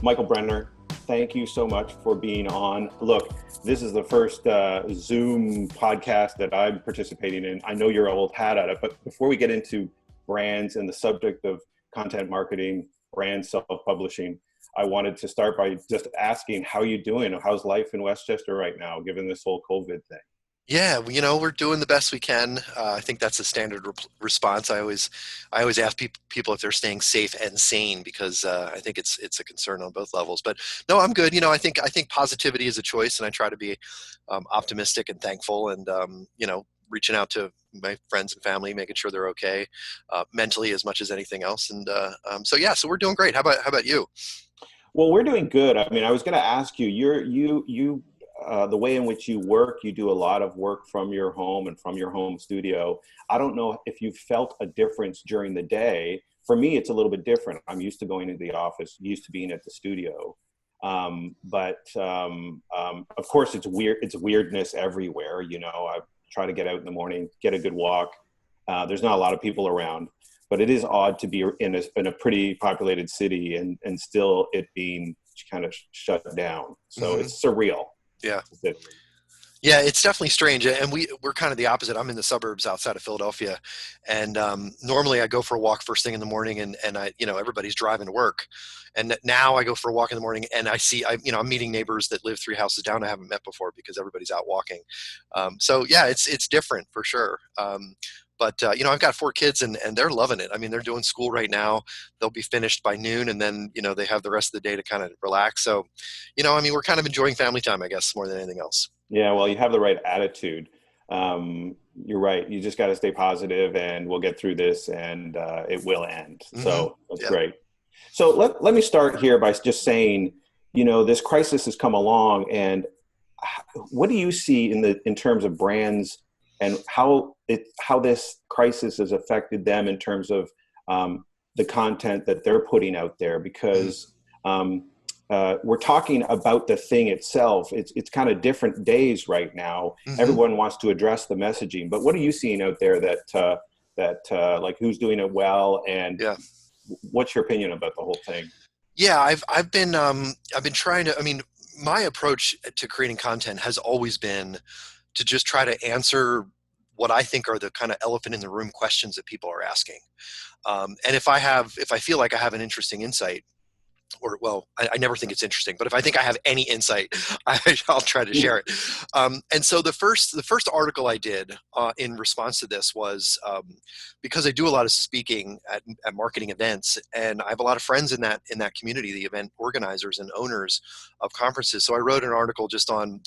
Michael Brenner, thank you so much for being on. Look, this is the first Zoom podcast that I'm participating in. I know you're old hat at it, but before we get into brands and the subject of content marketing, brand self-publishing, I wanted to start by just asking how you doing? How's life in Westchester right now, given this whole COVID thing? Yeah, we're doing the best we can. I think that's a standard response. I always ask people if they're staying safe and sane because I think it's a concern on both levels. But no, I'm good. I think positivity is a choice, and I try to be optimistic and thankful, and reaching out to my friends and family, making sure they're okay mentally as much as anything else. And so we're doing great. How about you? Well, we're doing good. I mean, I was going to ask you, the way in which you work, you do a lot of work from your home and from your home studio. I don't know if you felt a difference during the day. For me, it's a little bit different. I'm used to going into the office, used to being at the studio. Of course, it's weird. It's weirdness everywhere. I try to get out in the morning, get a good walk. There's not a lot of people around, but it is odd to be in a pretty populated city and still it being kind of shut down. So Hmm. it's surreal. Yeah. Yeah, it's definitely strange, and we're kind of the opposite. I'm in the suburbs outside of Philadelphia, and normally I go for a walk first thing in the morning, and everybody's driving to work, and now I go for a walk in the morning, and I'm meeting neighbors that live 3 houses down I haven't met before because everybody's out walking. So yeah, it's different for sure. But I've got 4 kids, and they're loving it. I mean, they're doing school right now. They'll be finished by noon, and then they have the rest of the day to kind of relax. So, we're kind of enjoying family time, I guess, more than anything else. Yeah, well, you have the right attitude. You're right. You just got to stay positive, and we'll get through this, and it will end. Hmm. So that's Yeah. great. So let me start here by just saying, this crisis has come along, and what do you see in terms of brands and how this crisis has affected them in terms of the content that they're putting out there? Because we're talking about the thing itself. It's kind of different days right now. Hmm. Everyone wants to address the messaging, but what are you seeing out there that like who's doing it well, and Yeah. what's your opinion about the whole thing? Yeah. I've been trying to. I mean, my approach to creating content has always been to just try to answer what I think are the kind of elephant in the room questions that people are asking. And if I feel like I have an interesting insight, or well, I never think it's interesting, but if I think I have any insight, I'll try to share it. And so the first article I did in response to this was because I do a lot of speaking at marketing events, and I have a lot of friends in that community, the event organizers and owners of conferences. So I wrote an article just on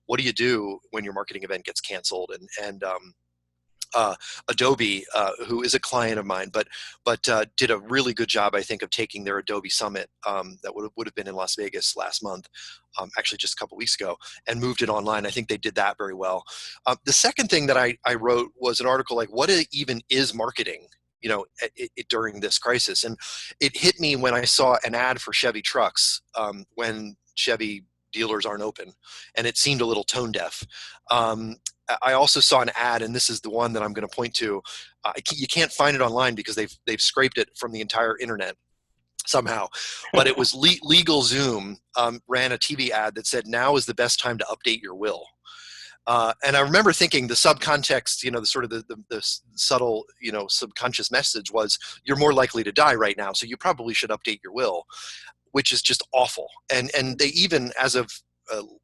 what do you do when your marketing event gets canceled, and uh, Adobe, who is a client of mine, but did a really good job, I think, of taking their Adobe Summit that would have been in Las Vegas last month, actually just a couple weeks ago, and moved it online. I think they did that very well. The second thing that I wrote was an article like, what even is marketing? During this crisis, and it hit me when I saw an ad for Chevy trucks when Chevy dealers aren't open, and it seemed a little tone deaf. Um, I also saw an ad, and this is the one that I'm going to point to. You can't find it online because they've scraped it from the entire internet somehow. But it was LegalZoom ran a TV ad that said, "Now is the best time to update your will." And I remember thinking the subcontext, the sort of the subtle, subconscious message was, you're more likely to die right now, so you probably should update your will, which is just awful. And they even, as of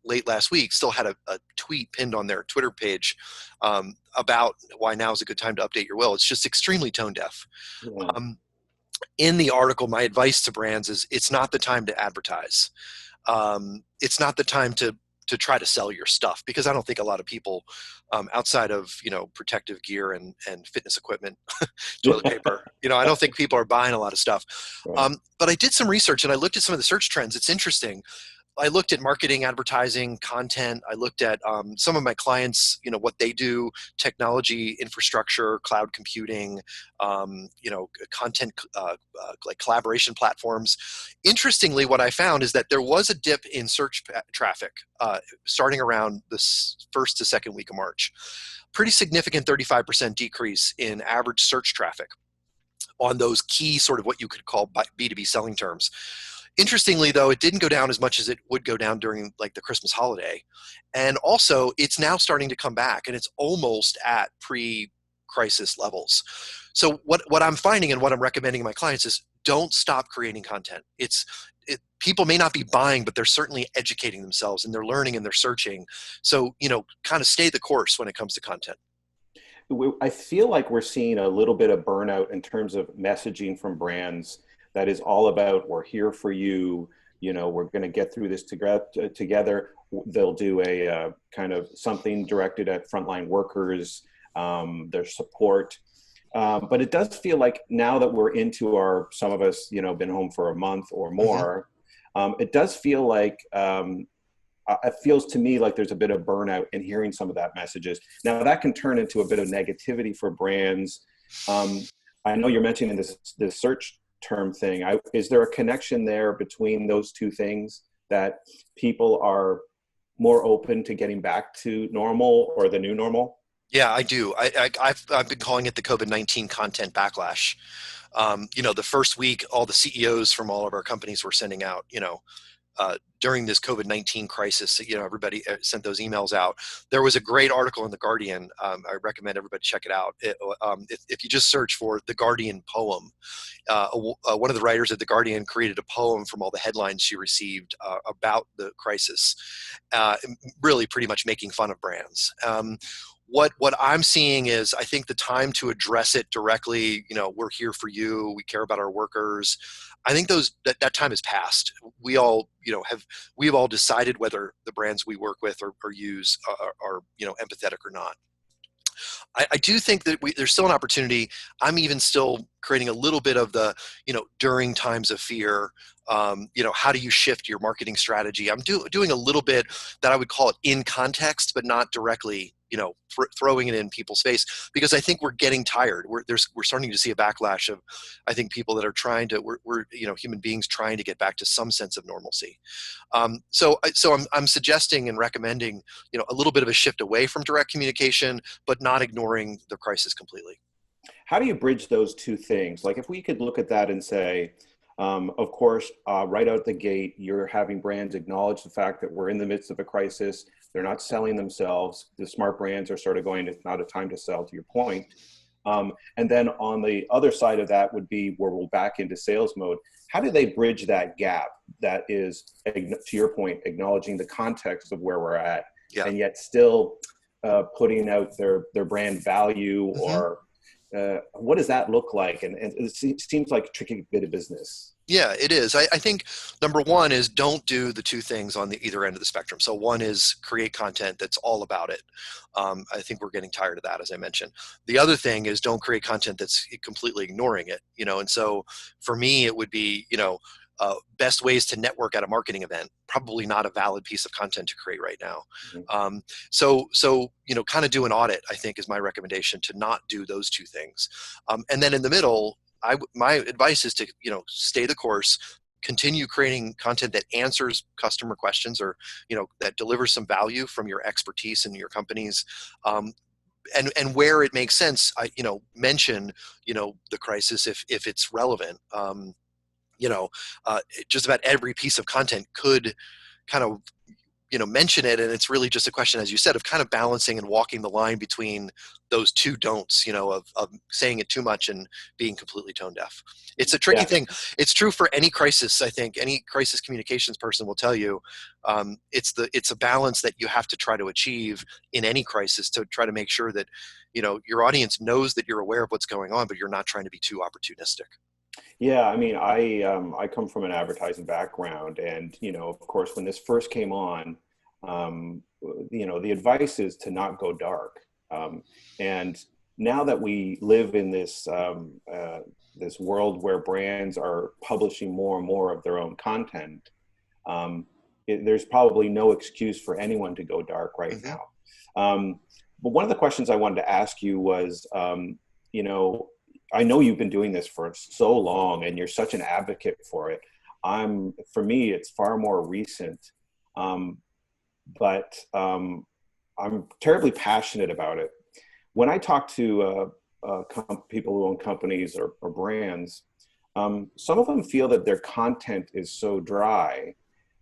late last week, still had a tweet pinned on their Twitter page about why now is a good time to update your will. It's just extremely tone deaf. Yeah. Um, in the article, my advice to brands is it's not the time to advertise. It's not the time to try to sell your stuff, because I don't think a lot of people, outside of protective gear and fitness equipment, toilet paper, I don't think people are buying a lot of stuff. Right. But I did some research and I looked at some of the search trends. It's interesting. I looked at marketing, advertising, content. I looked at some of my clients, what they do, technology, infrastructure, cloud computing, content, like collaboration platforms. Interestingly, what I found is that there was a dip in search traffic starting around the first to second week of March. Pretty significant 35% decrease in average search traffic on those key sort of what you could call B2B selling terms. Interestingly, though, it didn't go down as much as it would go down during like the Christmas holiday. And also, it's now starting to come back, and it's almost at pre-crisis levels. So what I'm finding and what I'm recommending to my clients is don't stop creating content. People may not be buying, but they're certainly educating themselves, and they're learning and they're searching. So, kind of stay the course when it comes to content. I feel like we're seeing a little bit of burnout in terms of messaging from brands that is all about, we're here for you, we're going to get through this together. They'll do a kind of something directed at frontline workers, their support. But it does feel like now that we're into some of us, been home for a month or more, it does feel like, it feels to me like there's a bit of burnout in hearing some of that messages. Now that can turn into a bit of negativity for brands. I know you're mentioning this search term thing. Is there a connection there between those two things, that people are more open to getting back to normal or the new normal? Yeah, I do. I've been calling it the COVID-19 content backlash. The first week, all the CEOs from all of our companies were sending out, during this COVID-19 crisis, everybody sent those emails out. There was a great article in The Guardian. I recommend everybody check it out. If you just search for The Guardian poem, one of the writers at The Guardian created a poem from all the headlines she received about the crisis, really pretty much making fun of brands. What I'm seeing is, I think the time to address it directly, we're here for you, we care about our workers. I think that time has passed. We all, we've all decided whether the brands we work with or use are empathetic or not. I do think that there's still an opportunity. I'm even still creating a little bit of the, during times of fear, how do you shift your marketing strategy? I'm doing a little bit that I would call it in context, but not directly, throwing it in people's face, because I think we're getting tired. We're starting to see a backlash of, I think, people that are trying to, we're human beings trying to get back to some sense of normalcy. So I'm suggesting and recommending, a little bit of a shift away from direct communication, but not ignoring the crisis completely. How do you bridge those two things? Like, if we could look at that and say, of course, right out the gate, you're having brands acknowledge the fact that we're in the midst of a crisis. They're not selling themselves. The smart brands are sort of going, it's not a time to sell, to your point. And then on the other side of that would be where we're back into sales mode. How do they bridge that gap that is, to your point, acknowledging the context of where we're at, and yet still putting out their brand value, or what does that look like? And it seems like a tricky bit of business. Yeah, it is. I think number one is, don't do the two things on the either end of the spectrum. So one is create content that's all about it. I think we're getting tired of that, as I mentioned. The other thing is, don't create content that's completely ignoring it. And so for me, it would be, best ways to network at a marketing event, probably not a valid piece of content to create right now. So kind of do an audit, I think, is my recommendation, to not do those two things. And then in the middle, my advice is to, stay the course, continue creating content that answers customer questions, or, that delivers some value from your expertise and your companies. And where it makes sense, mention, the crisis if it's relevant. Just about every piece of content could kind of, mention it. And it's really just a question, as you said, of kind of balancing and walking the line between those two don'ts, of saying it too much and being completely tone deaf. It's a tricky thing. It's true for any crisis. I think any crisis communications person will tell you, it's a balance that you have to try to achieve in any crisis, to try to make sure that, your audience knows that you're aware of what's going on, but you're not trying to be too opportunistic. Yeah, I mean, I come from an advertising background, and of course, when this first came on, the advice is to not go dark. And now that we live in this this world where brands are publishing more and more of their own content, there's probably no excuse for anyone to go dark right now. But one of the questions I wanted to ask you was, I know you've been doing this for so long, and you're such an advocate for it. For me, it's far more recent, but I'm terribly passionate about it. When I talk to people who own companies or brands, some of them feel that their content is so dry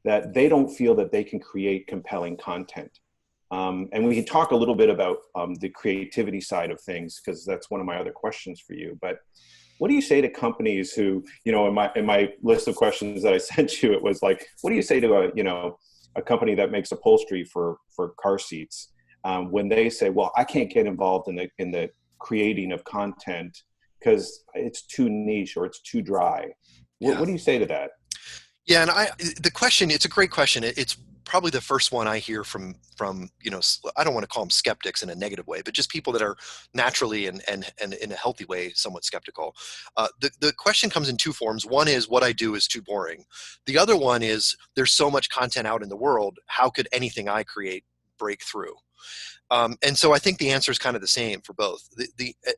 that they don't feel that they can create compelling content. And we can talk a little bit about the creativity side of things, because that's one of my other questions for you. But what do you say to companies who, in my list of questions that I sent you, it was like, what do you say to a company that makes upholstery for car seats, when they say, well, I can't get involved in the creating of content because it's too niche or it's too dry? Yeah. What do you say to that? Yeah, and the question, it's a great question. It's probably the first one I hear from I don't want to call them skeptics in a negative way, but just people that are naturally and in a healthy way somewhat skeptical. The question comes in two forms. One is, what I do is too boring. The other one is, there's so much content out in the world, how could anything I create break through? And so I think the answer is kind of the same for both.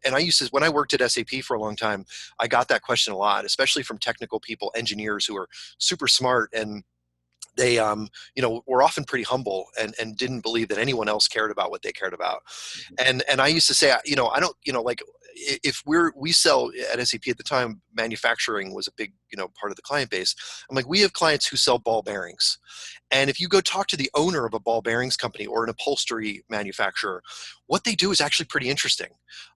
And I used to, when I worked at SAP for a long time, I got that question a lot, especially from technical people, engineers who are super smart, and they were often pretty humble and didn't believe that anyone else cared about what they cared about. And I used to say, I don't, like, if we sell at SAP at the time, manufacturing was a big, part of the client base. I'm like, we have clients who sell ball bearings. And if you go talk to the owner of a ball bearings company or an upholstery manufacturer, what they do is actually pretty interesting.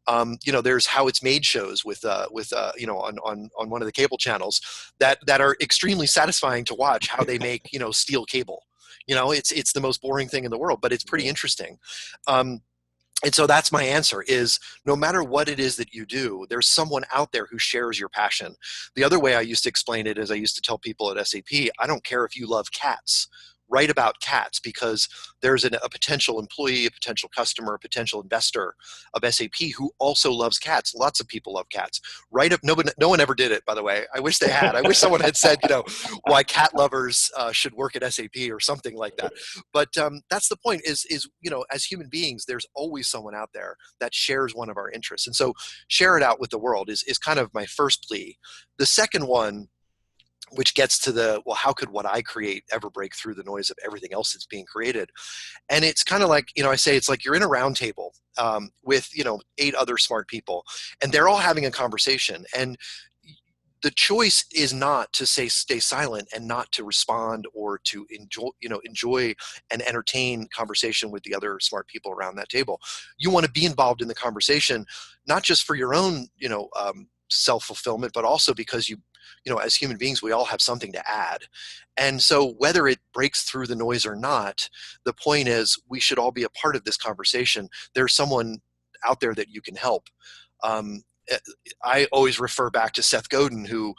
There's how it's made shows with on one of the cable channels that are extremely satisfying to watch, how they make, steel cable. It's the most boring thing in the world, but it's pretty interesting. And so that's my answer is, no matter what it is that you do, there's someone out there who shares your passion. The other way I used to explain it is, I used to tell people at SAP, I don't care if you love cats. Write about cats, because there's a potential employee, a potential customer, a potential investor of SAP who also loves cats. Lots of people love cats. Write up. No one ever did it, by the way. I wish they had. I wish someone had said, why cat lovers should work at SAP or something like that. But that's the point. Is as human beings, there's always someone out there that shares one of our interests, and so share it out with the world is kind of my first plea. The second one, which gets to well, how could what I create ever break through the noise of everything else that's being created? And it's kind of like, I say, it's like you're in a round table with, 8 other smart people, and they're all having a conversation. And the choice is not to stay silent and not to respond, or to enjoy and entertain conversation with the other smart people around that table. You want to be involved in the conversation, not just for your own, self-fulfillment, but also because as human beings, we all have something to add. And so whether it breaks through the noise or not, the point is, we should all be a part of this conversation. There's someone out there that you can help. I always refer back to Seth Godin, who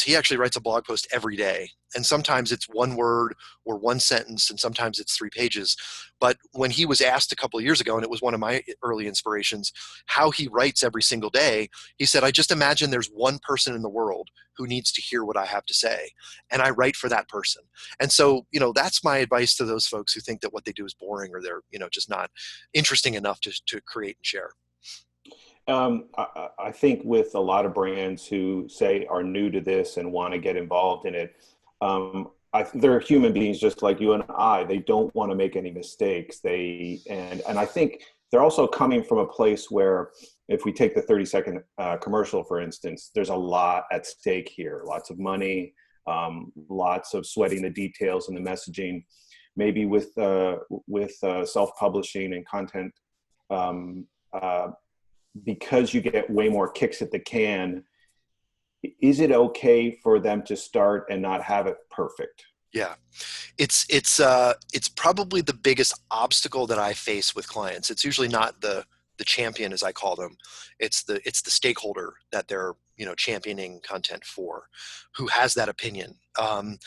he actually writes a blog post every day. And sometimes it's one word or one sentence, and sometimes it's 3 pages. But when he was asked a couple of years ago, and it was one of my early inspirations, how he writes every single day, he said, I just imagine there's one person in the world who needs to hear what I have to say, and I write for that person. And so, that's my advice to those folks who think that what they do is boring, or they're, just not interesting enough to create and share. I think with a lot of brands who say are new to this and want to get involved in it, they're human beings just like you and I. They don't want to make any mistakes. And I think they're also coming from a place where, if we take the 30-second commercial, for instance, there's a lot at stake here. Lots of money, lots of sweating the details and the messaging. Maybe with self-publishing and content, because you get way more kicks at the can, is it okay for them to start and not have it perfect? Yeah, it's probably the biggest obstacle that I face with clients. It's usually not the champion, as I call them. It's the stakeholder that they're championing content for, who has that opinion. And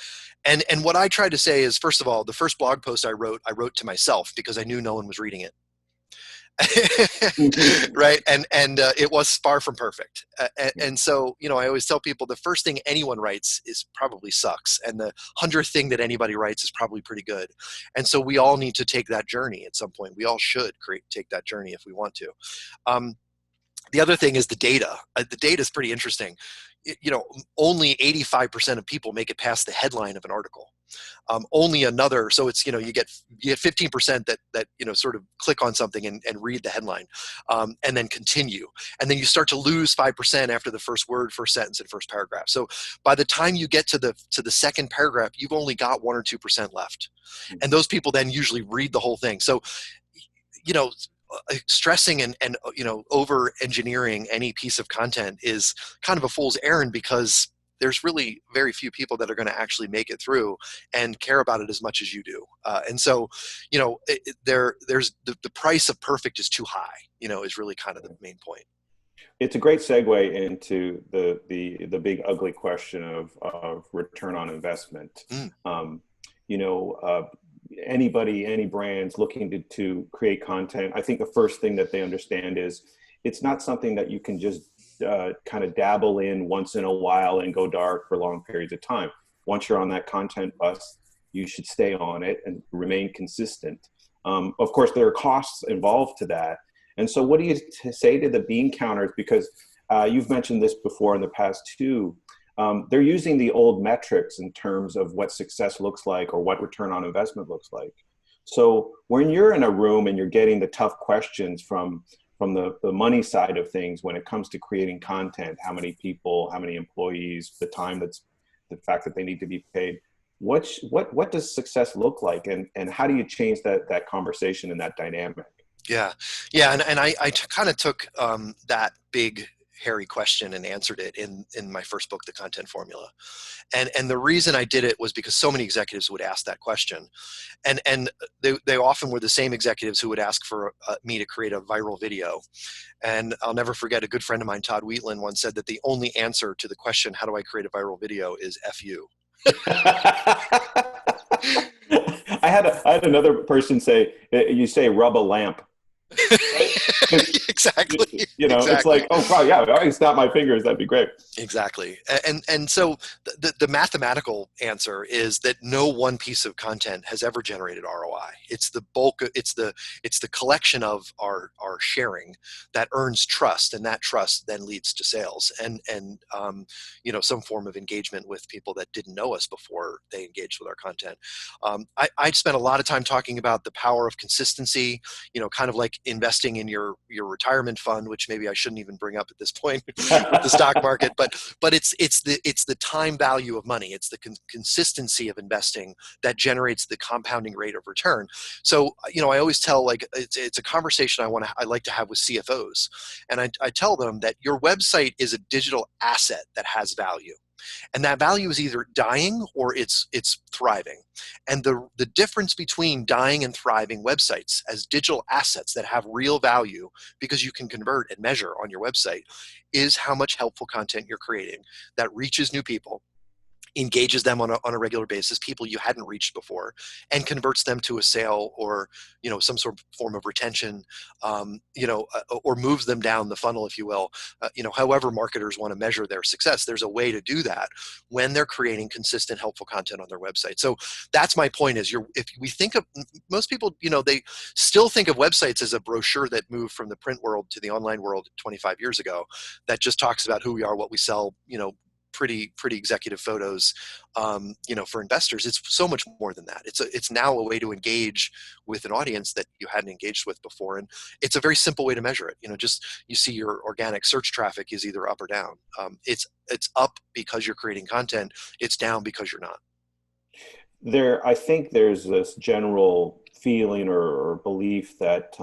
what I try to say is, first of all, the first blog post I wrote to myself, because I knew no one was reading it. Right. And it was far from perfect. And so, I always tell people, the first thing anyone writes is probably sucks. And the 100th thing that anybody writes is probably pretty good. And so we all need to take that journey at some point. We all should take that journey if we want to. The other thing is the data. The data is pretty interesting. Only 85% of people make it past the headline of an article. only another, so it's, you get 15% that sort of click on something and read the headline, and then continue, and then you start to lose 5% after the first word, first sentence, and first paragraph. So by the time you get to the second paragraph, you've only got 1 or 2% left, and those people then usually read the whole thing. So stressing and over engineering any piece of content is kind of a fool's errand, because there's really very few people that are going to actually make it through and care about it as much as you do. And so, there's the price of perfect is too high, is really kind of the main point. It's a great segue into the big ugly question of return on investment. Anybody, any brands looking to create content, I think the first thing that they understand is it's not something that you can just kind of dabble in once in a while and go dark for long periods of time. Once you're on that content bus, you should stay on it and remain consistent. Of course, there are costs involved to that. And so what do you say to the bean counters? Because you've mentioned this before in the past too. They're using the old metrics in terms of what success looks like or what return on investment looks like. So when you're in a room and you're getting the tough questions from the money side of things, when it comes to creating content, how many people, how many employees, the fact that they need to be paid, what does success look like? And how do you change that conversation and that dynamic? Yeah. And I kind of took that big, hairy question and answered it in my first book, The Content Formula. And the reason I did it was because so many executives would ask that question. And they often were the same executives who would ask for me to create a viral video. And I'll never forget, a good friend of mine, Todd Wheatland, once said that the only answer to the question, how do I create a viral video, is F you. I had another person say, you say rub a lamp. Right? Exactly. Exactly. It's like, oh, wow, yeah, I can snap my fingers. That'd be great. Exactly. And so the mathematical answer is that no one piece of content has ever generated ROI. It's the bulk, it's the collection of our sharing that earns trust, and that trust then leads to sales and some form of engagement with people that didn't know us before they engaged with our content. I spent a lot of time talking about the power of consistency, kind of like investing in your retirement fund, which maybe I shouldn't even bring up at this point with the stock market, but it's the time value of money. It's the consistency of investing that generates the compounding rate of return. So I always tell, like, it's a conversation I like to have with CFOs, and I tell them that your website is a digital asset that has value. And that value is either dying or it's thriving. And the difference between dying and thriving websites as digital assets that have real value, because you can convert and measure on your website, is how much helpful content you're creating that reaches new people, engages them on a regular basis, people you hadn't reached before, and converts them to a sale or some sort of form of retention, or moves them down the funnel, if you will. However marketers want to measure their success, there's a way to do that when they're creating consistent, helpful content on their website. So that's my point, is if we think of, most people, they still think of websites as a brochure that moved from the print world to the online world 25 years ago, that just talks about who we are, what we sell, pretty executive photos, for investors. It's so much more than that. It's now a way to engage with an audience that you hadn't engaged with before, and it's a very simple way to measure it. Just you see your organic search traffic is either up or down. It's up because you're creating content. It's down because you're not. I think there's this general feeling or belief that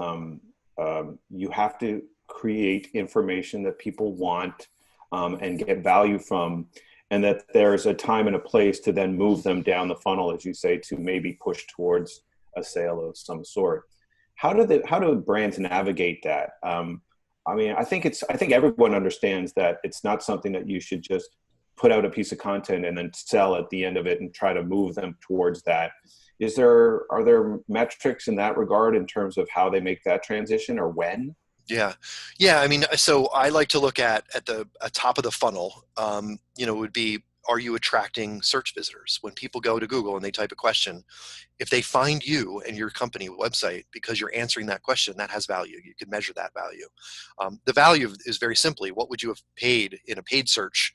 you have to create information that people want and get value from, and that there's a time and a place to then move them down the funnel, as you say, to maybe push towards a sale of some sort. How do brands navigate that? I think everyone understands that it's not something that you should just put out a piece of content and then sell at the end of it and try to move them towards that. Are there metrics in that regard in terms of how they make that transition, or when? Yeah. So I like to look at the top of the funnel, would be, are you attracting search visitors? When people go to Google and they type a question, if they find you and your company website because you're answering that question, that has value. You can measure that value. The value is very simply, what would you have paid in a paid search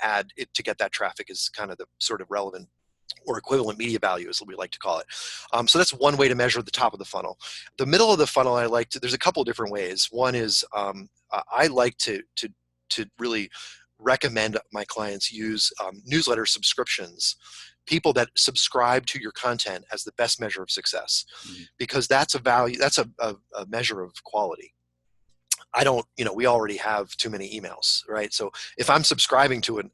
ad to get that traffic, is kind of the sort of relevant or equivalent media value, as we like to call it. So that's one way to measure the top of the funnel. The middle of the funnel, there's a couple of different ways. One is I like to really recommend my clients use newsletter subscriptions, people that subscribe to your content as the best measure of success, because that's a value, that's a measure of quality. I don't, we already have too many emails, right? So if I'm subscribing to a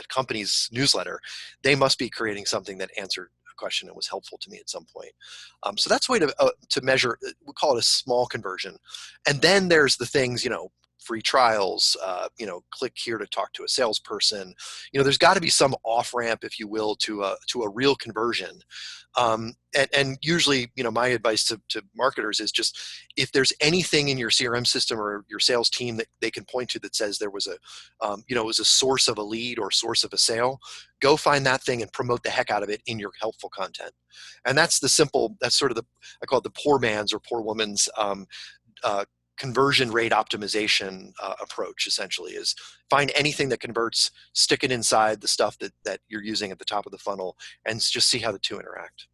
company's newsletter, they must be creating something that answered a question and was helpful to me at some point. So that's a way to measure, we call it a small conversion. And then there's the things, free trials, click here to talk to a salesperson. There's got to be some off ramp, if you will, to a real conversion. And usually, my advice to marketers is just, if there's anything in your CRM system or your sales team that they can point to that says there was it was a source of a lead or source of a sale, go find that thing and promote the heck out of it in your helpful content. And that's sort of I call it the poor man's or poor woman's conversion rate optimization approach. Essentially, is find anything that converts, stick it inside the stuff that you're using at the top of the funnel, and just see how the two interact.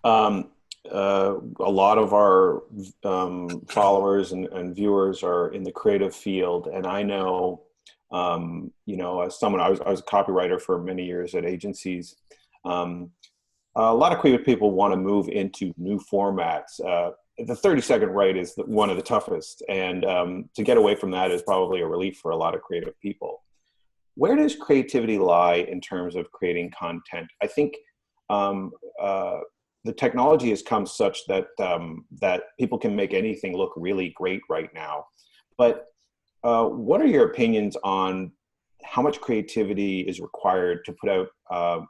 A lot of our followers and viewers are in the creative field, and I know, as someone, I was a copywriter for many years at agencies. A lot of creative people want to move into new formats. The 30-second write is one of the toughest, and to get away from that is probably a relief for a lot of creative people. Where does creativity lie in terms of creating content? I think the technology has come such that that people can make anything look really great right now. But what are your opinions on how much creativity is required to put out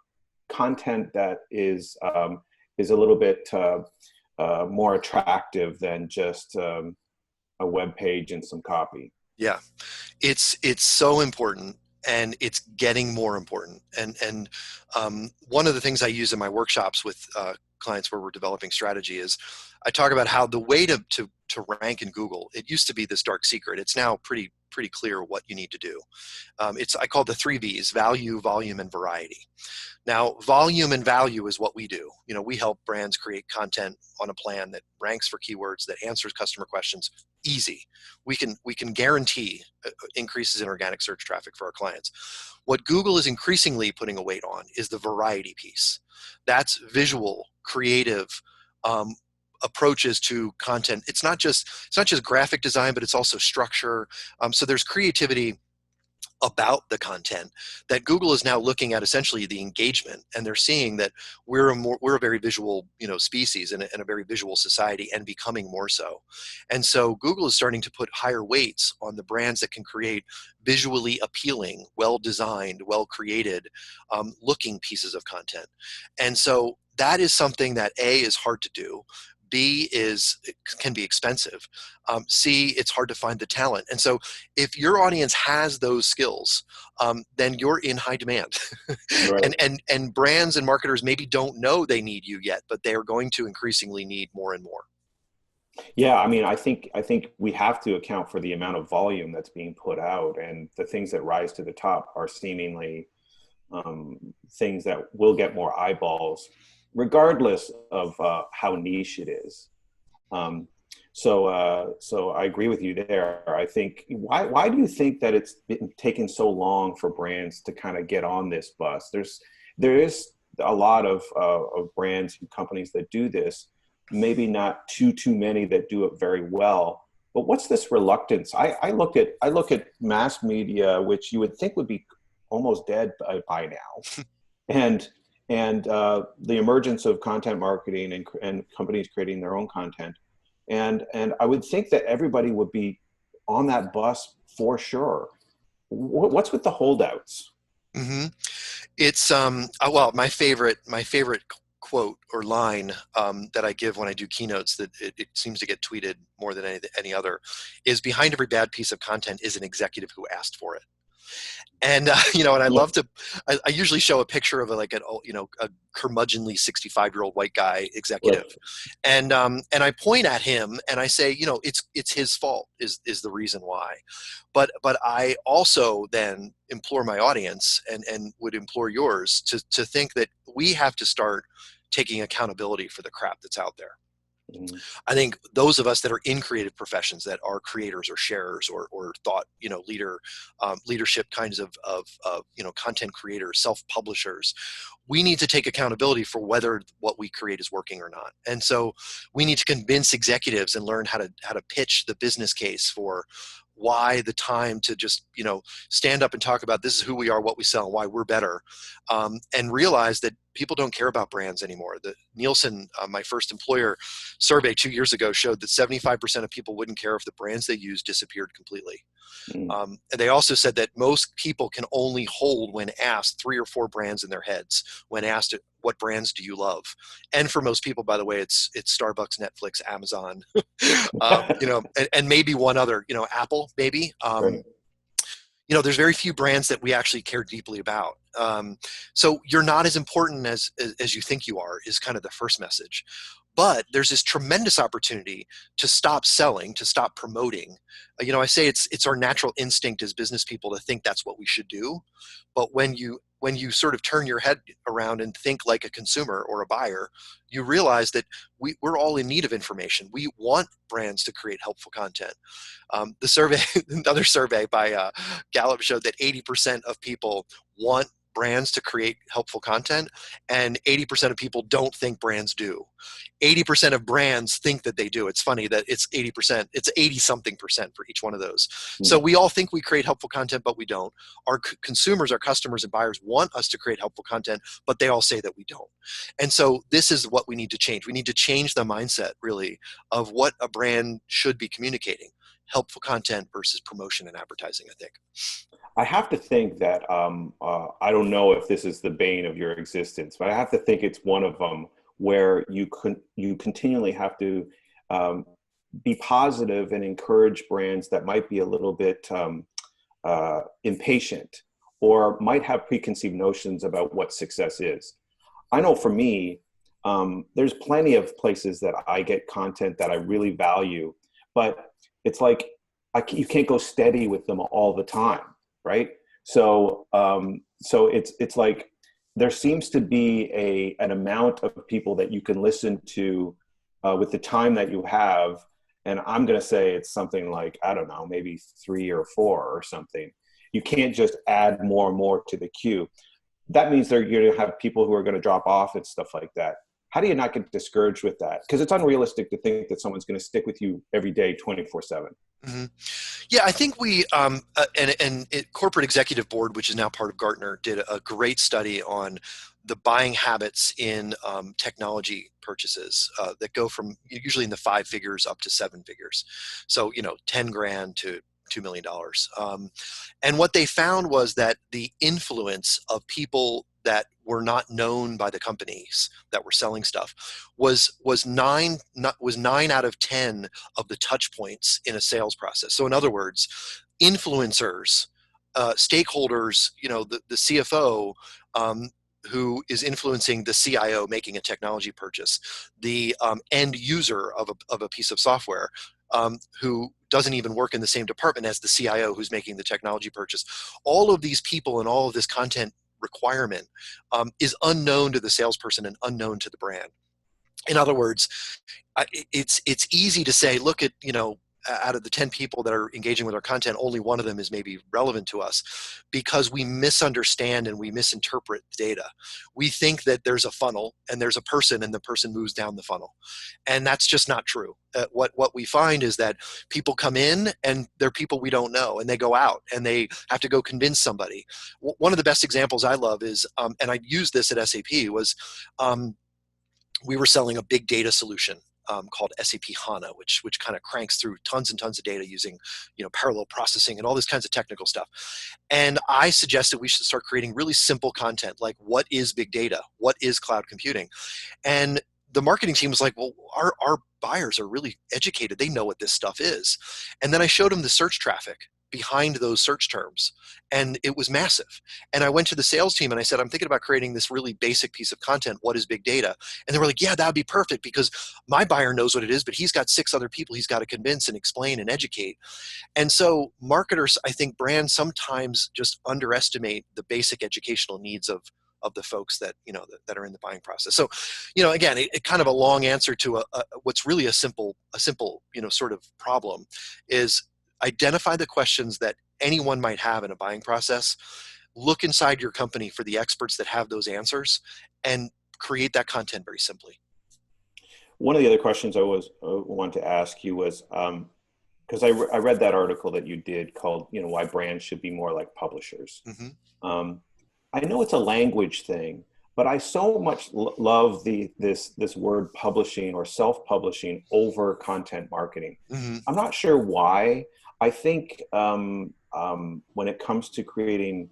content that is a little bit more attractive than just a web page and some copy? Yeah, it's so important, and it's getting more important. And one of the things I use in my workshops with clients where we're developing strategy is I talk about how the way to rank in Google, it used to be this dark secret. It's now pretty clear what you need to do. I call it the 3 V's: value, volume, and variety. Now, volume and value is what we do. We help brands create content on a plan that ranks for keywords, that answers customer questions. Easy. We can guarantee increases in organic search traffic for our clients. What Google is increasingly putting a weight on is the variety piece. That's visual, creative approaches to content. It's not just graphic design, but it's also structure. So there's creativity about the content that Google is now looking at, essentially the engagement, and they're seeing that we're a very visual species and a very visual society, and becoming more so. And so Google is starting to put higher weights on the brands that can create visually appealing, well designed, well created looking pieces of content. And so that is something that A, is hard to do. B, it can be expensive. C, it's hard to find the talent. And so if your audience has those skills, then you're in high demand. Right. and brands and marketers maybe don't know they need you yet, but they are going to increasingly need more and more. Yeah, I mean, I think we have to account for the amount of volume that's being put out, and the things that rise to the top are seemingly things that will get more eyeballs, regardless of how niche it is. So I agree with you there. I think, why do you think that it's been taking so long for brands to kind of get on this bus? There is a lot of brands and companies that do this, maybe not too many that do it very well. But what's this reluctance? I look at mass media, which you would think would be almost dead by now, and the emergence of content marketing and companies creating their own content. And I would think that everybody would be on that bus for sure. What's with the holdouts? Mm-hmm. It's well, my favorite quote or line that I give when I do keynotes, that it seems to get tweeted more than any other, is: behind every bad piece of content is an executive who asked for it. And and I love to. I usually show a picture of like a curmudgeonly 65-year-old white guy executive, and I point at him and I say, it's his fault is the reason why, but I also then implore my audience and would implore yours to think that we have to start taking accountability for the crap that's out there. Mhm. I think those of us that are in creative professions, that are creators or sharers or thought, leadership kinds of content creators, self-publishers, we need to take accountability for whether what we create is working or not. And so we need to convince executives and learn how to pitch the business case for why the time to just stand up and talk about this is who we are, what we sell, and why we're better, and realize that people don't care about brands anymore. The Nielsen, my first employer, survey 2 years ago showed that 75% of people wouldn't care if the brands they use disappeared completely. Mhm. And they also said that most people can only hold, when asked, 3 or 4 brands in their heads when asked what brands do you love. And for most people, by the way, it's Starbucks, Netflix, Amazon, and maybe one other, Apple, maybe. Right. There's very few brands that we actually care deeply about. So you're not as important as you think you are, is kind of the first message. But there's this tremendous opportunity to stop selling, to stop promoting. I say it's our natural instinct as business people to think that's what we should do. But when you sort of turn your head around and think like a consumer or a buyer, you realize that we're all in need of information. We want brands to create helpful content. The survey, another survey by Gallup, showed that 80% of people want brands to create helpful content, and 80% of people don't think brands do. 80% of brands think that they do. It's funny that it's 80%, it's 80 something percent for each one of those. So Mhm. we all think we create helpful content, but we don't. Our consumers, our customers and buyers want us to create helpful content, but they all say that we don't. And so this is what we need to change. We need to change the mindset, really, of what a brand should be communicating. Helpful content versus promotion and advertising, I think. I have to think that I don't know if this is the bane of your existence, but I have to think it's one of them where you continually have to um, be positive and encourage brands that might be a little bit impatient or might have preconceived notions about what success is. I know for me, there's plenty of places that I get content that I really value, but it's like you can't go steady with them all the time, right? So it's like there seems to be an amount of people that you can listen to with the time that you have, and I'm going to say it's something like, I don't know, maybe 3 or 4 or something. You can't just add more and more to the queue. That means you're going to have people who are going to drop off and stuff like that. How do you not get discouraged with that? Because it's unrealistic to think that someone's going to stick with you every day, 24/7. Mm-hmm. Yeah, I think we Corporate Executive Board, which is now part of Gartner, did a great study on the buying habits in technology purchases that go from usually in the 5 figures up to 7 figures. So 10 grand to $2 million. And what they found was that the influence of people that were not known by the companies that were selling stuff was 9 out of 10 of the touch points in a sales process. So in other words, influencers, stakeholders, the CFO, who is influencing the CIO making a technology purchase, the end user of a piece of software, who doesn't even work in the same department as the CIO who's making the technology purchase. All of these people and all of this content requirement is unknown to the salesperson and unknown to the brand. In other words, it's easy to say, look at, out of the 10 people that are engaging with our content, only one of them is maybe relevant to us, because we misunderstand and we misinterpret data. We think that there's a funnel and there's a person and the person moves down the funnel. And that's just not true. What we find is that people come in and they're people we don't know, and they go out and they have to go convince somebody. One of the best examples I love is, and I used this at SAP, was we were selling a big data solution called SAP HANA, which kind of cranks through tons and tons of data using parallel processing and all this kinds of technical stuff. And I suggested we should start creating really simple content, like what is big data? What is cloud computing? And the marketing team was like, well, our buyers are really educated. They know what this stuff is. And then I showed them the search traffic. behind those search terms. And it was massive. And I went to the sales team and I said, I'm thinking about creating this really basic piece of content. What is big data? And they were like, yeah, that would be perfect because my buyer knows what it is, but he's got 6 other people he's got to convince and explain and educate. And so marketers, I think brands sometimes just underestimate the basic educational needs of the folks that, that are in the buying process. So, again, it kind of a long answer to what's really a simple, sort of problem is identify the questions that anyone might have in a buying process, look inside your company for the experts that have those answers, and create that content very simply. One of the other questions I was wanted to ask you was, because I read that article that you did called, why brands should be more like publishers. Mm-hmm. I know it's a language thing, but I so much love this word publishing or self-publishing over content marketing. Mm-hmm. I'm not sure why. I think when it comes to creating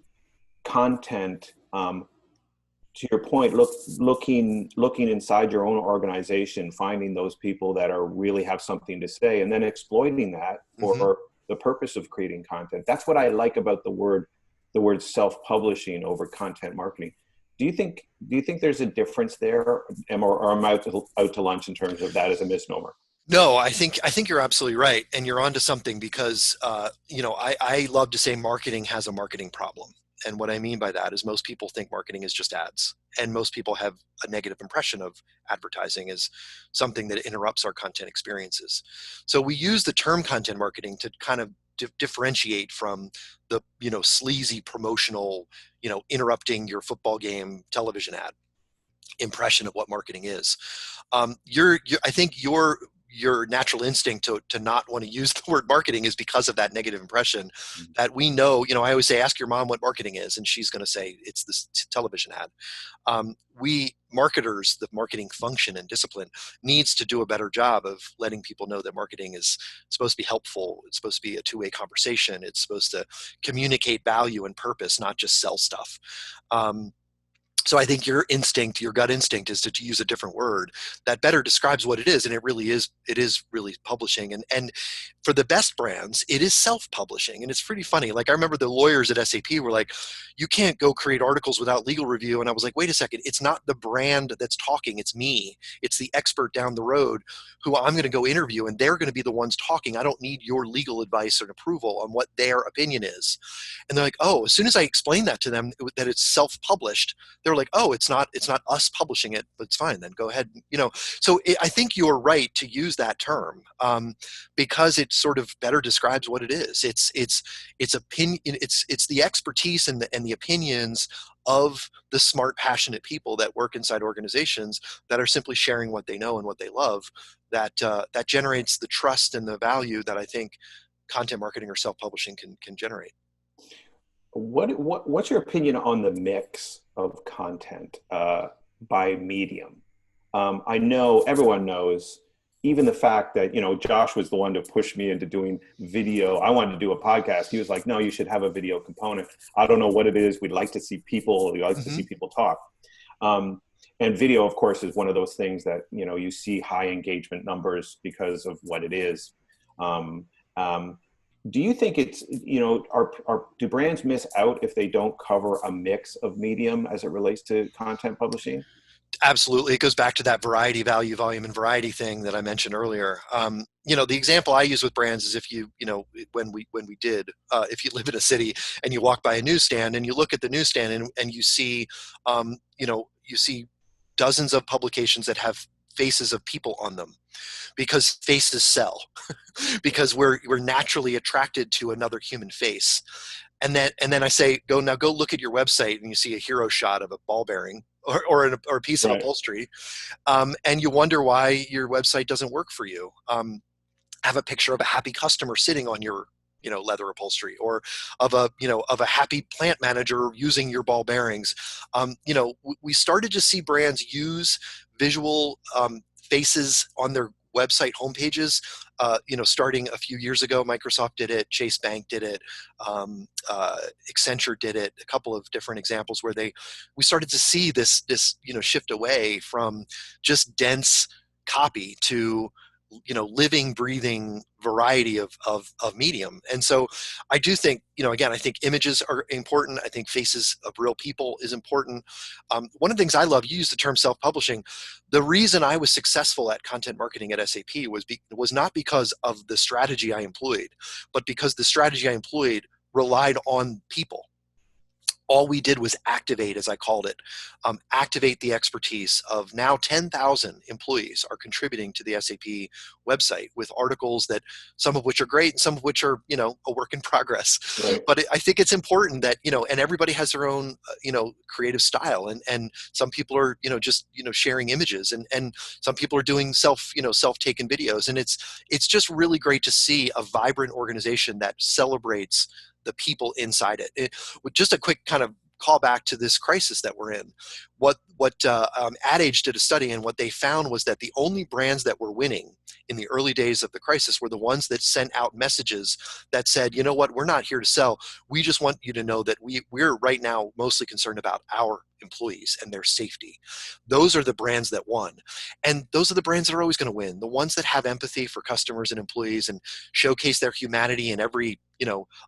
content, to your point, looking inside your own organization, finding those people that are really have something to say, and then exploiting that for Mm-hmm. the purpose of creating content. That's what I like about the word self-publishing over content marketing. Do you think there's a difference there, or am I out to lunch in terms of that as a misnomer? No, I think you're absolutely right, and you're onto something because I love to say marketing has a marketing problem, and what I mean by that is most people think marketing is just ads, and most people have a negative impression of advertising as something that interrupts our content experiences. So we use the term content marketing to kind of differentiate from the sleazy promotional interrupting your football game television ad impression of what marketing is. I think your natural instinct to not want to use the word marketing is because of that negative impression that we know. I always say, ask your mom what marketing is, and she's going to say it's this television ad. We marketers, the marketing function and discipline, needs to do a better job of letting people know that marketing is supposed to be helpful. It's supposed to be a two-way conversation. It's supposed to communicate value and purpose, not just sell stuff. So I think your gut instinct is to use a different word that better describes what it is. And it is really publishing. And for the best brands, it is self-publishing. And it's pretty funny. Like I remember the lawyers at SAP were like, you can't go create articles without legal review. And I was like, wait a second, it's not the brand that's talking, it's me. It's the expert down the road who I'm going to go interview, and they're going to be the ones talking. I don't need your legal advice or approval on what their opinion is. And they're like, oh, as soon as I explained that to them, that it's self-published, they're like, oh, it's not us publishing it, but it's fine, then go ahead. So I think you're right to use that term because it sort of better describes what it is. It's opinion. It's the expertise and the opinions of the smart, passionate people that work inside organizations that are simply sharing what they know and what they love. That generates the trust and the value that I think content marketing or self-publishing can generate. What's your opinion on the mix of content by medium? I know everyone knows, even the fact that, Josh was the one to push me into doing video. I wanted to do a podcast. He was like, no, you should have a video component. I don't know what it is. We'd like to see people. We like to see people talk. And video, of course, is one of those things that, you see high engagement numbers because of what it is. Do you think it's, do brands miss out if they don't cover a mix of medium as it relates to content publishing? Absolutely. It goes back to that variety, value, volume, and variety thing that I mentioned earlier. The example I use with brands is if when we did, if you live in a city and you walk by a newsstand and you look at the newsstand and you see, you see dozens of publications that have faces of people on them, because faces sell, because we're naturally attracted to another human face. And then I say, go look at your website and you see a hero shot of a ball bearing or a piece of upholstery, and you wonder why your website doesn't work for you. Have a picture of a happy customer sitting on your leather upholstery, or of a happy plant manager using your ball bearings. We started to see brands use visual faces on their website homepages, starting a few years ago. Microsoft did it, Chase Bank did it, Accenture did it, a couple of different examples where we started to see this shift away from just dense copy to living, breathing variety of medium. And so I do think, again, I think images are important. I think faces of real people is important. One of the things I love, you use the term self-publishing. The reason I was successful at content marketing at SAP was not because of the strategy I employed, but because the strategy I employed relied on people. All we did was activate, as I called it, activate the expertise of now 10,000 employees are contributing to the SAP website with articles that some of which are great and some of which are, a work in progress. Right. But I think it's important that, and everybody has their own, creative style. And some people are, just, sharing images and some people are doing self-taken videos. And it's just really great to see a vibrant organization that celebrates the people inside it. With just a quick kind of call back to this crisis that we're in, what Ad Age did a study, and what they found was that the only brands that were winning in the early days of the crisis were the ones that sent out messages that said, you know what, we're not here to sell. We just want you to know that we're right now mostly concerned about our employees and their safety. Those are the brands that won. And those are the brands that are always going to win. The ones that have empathy for customers and employees and showcase their humanity in every,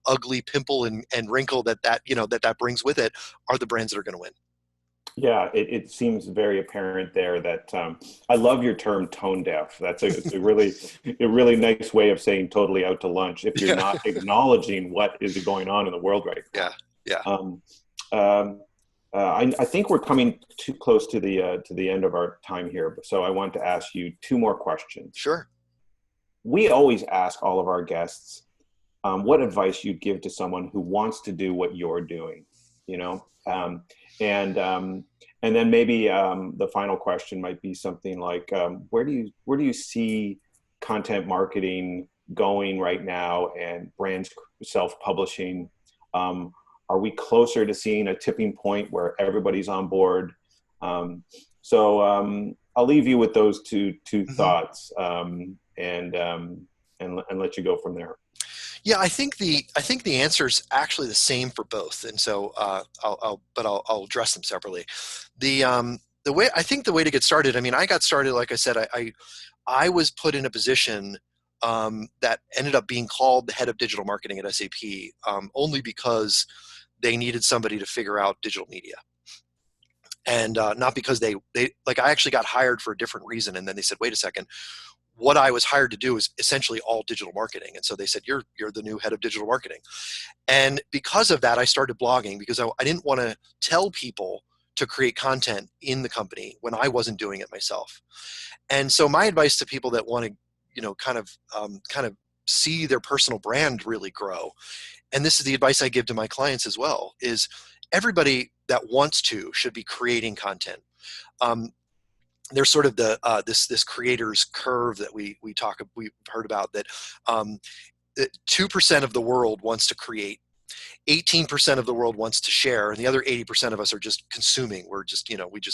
ugly pimple and wrinkle that brings with it are the brands that are going to win. Yeah, it seems very apparent there that I love your term tone deaf. It's a really nice way of saying totally out to lunch if you're not acknowledging what is going on in the world right now. I think we're coming too close to the end of our time here, so I want to ask you two more questions. Sure. We always ask all of our guests what advice you'd give to someone who wants to do what you're doing, and then maybe the final question might be something like, where do you see content marketing going right now and brands self-publishing? Are we closer to seeing a tipping point where everybody's on board? So I'll leave you with those two thoughts and let you go from there. Yeah, I think the answer is actually the same for both, and so I'll address them separately. The way to get started. I mean, I got started, like I said, I was put in a position that ended up being called the head of digital marketing at SAP only because they needed somebody to figure out digital media, and not because they I actually got hired for a different reason, and then they said, wait a second. What I was hired to do is essentially all digital marketing. And so they said, you're the new head of digital marketing. And because of that, I started blogging because I didn't want to tell people to create content in the company when I wasn't doing it myself. And so my advice to people that want to, kind of see their personal brand really grow, and this is the advice I give to my clients as well, is everybody that wants to should be creating content. There's sort of this creator's curve that we've heard about, that 2% of the world wants to create, 18% of the world wants to share, and the other 80% of us are just consuming. We're just,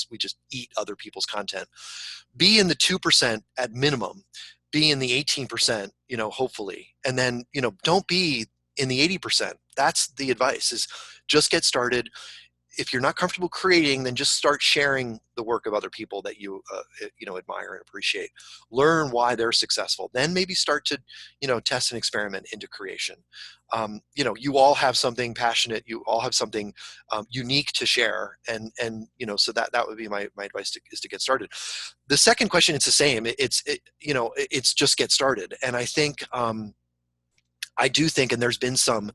we just eat other people's content. Be in the 2% at minimum, be in the 18%, hopefully, and then, don't be in the 80%. That's the advice, is just get started. If you're not comfortable creating, then just start sharing the work of other people that you admire and appreciate. Learn why they're successful. Then maybe start to test and experiment into creation. You all have something passionate. You all have something unique to share, and so that would be my advice is to get started. The second question, it's the same. It's just get started. And I think I do think, and there's been some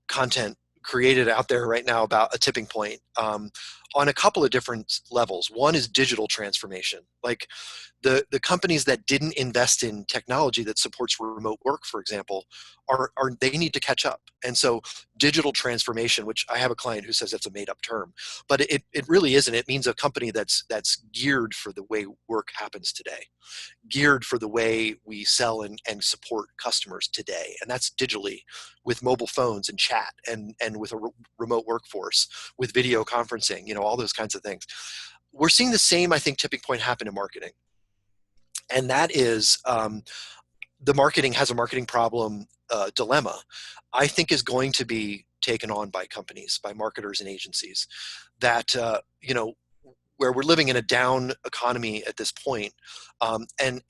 content created out there right now about a tipping point on a couple of different levels. One is digital transformation. Like the companies that didn't invest in technology that supports remote work, for example, they need to catch up. And so digital transformation, which I have a client who says that's a made up term, but it really isn't. It means a company that's geared for the way work happens today, geared for the way we sell and support customers today. And that's digitally, with mobile phones and chat and with a remote workforce, with video conferencing, all those kinds of things. We're seeing the same, I think, tipping point happen in marketing. And that is the marketing has a marketing problem dilemma, I think, is going to be taken on by companies, by marketers and agencies, that, where we're living in a down economy at this point, and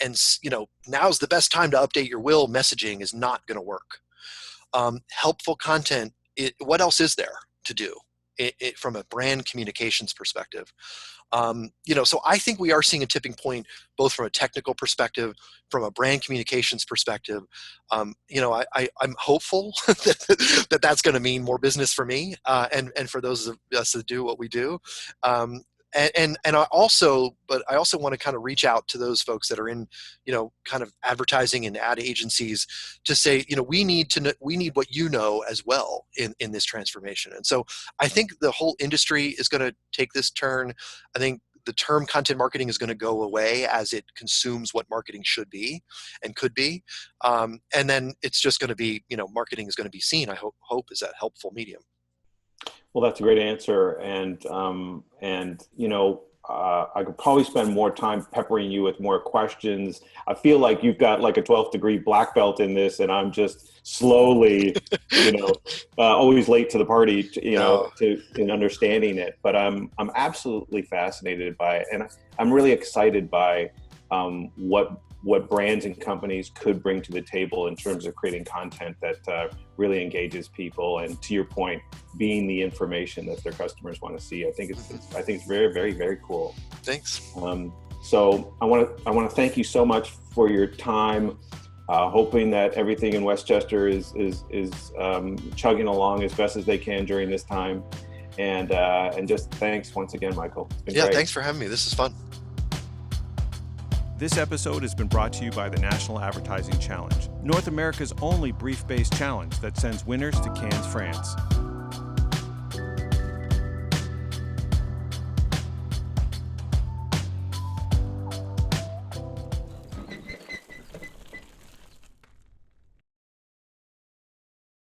now's the best time to update your will messaging is not going to work. Helpful content, what else is there to do from a brand communications perspective? So I think we are seeing a tipping point, both from a technical perspective, from a brand communications perspective. I'm hopeful that that's going to mean more business for me, and for those of us that do what we do. I also want to kind of reach out to those folks that are in, kind of advertising and ad agencies to say, we need what you know as well in this transformation. And so I think the whole industry is going to take this turn. I think the term content marketing is going to go away as it consumes what marketing should be and could be. And then it's just going to be, marketing is going to be seen, I hope is that helpful medium. Well, that's a great answer. And I could probably spend more time peppering you with more questions. I feel like you've got like a 12th degree black belt in this, and I'm just slowly, always late to the party, in understanding it. But I'm absolutely fascinated by it. And I'm really excited by what brands and companies could bring to the table in terms of creating content that really engages people, and to your point, being the information that their customers want to see. I think it's very, very, very cool. Thanks. So I want to thank you so much for your time. Hoping that everything in Westchester is chugging along as best as they can during this time, and just thanks once again, Michael. It's been great. Thanks for having me. This is fun. This episode has been brought to you by the National Advertising Challenge, North America's only brief-based challenge that sends winners to Cannes, France.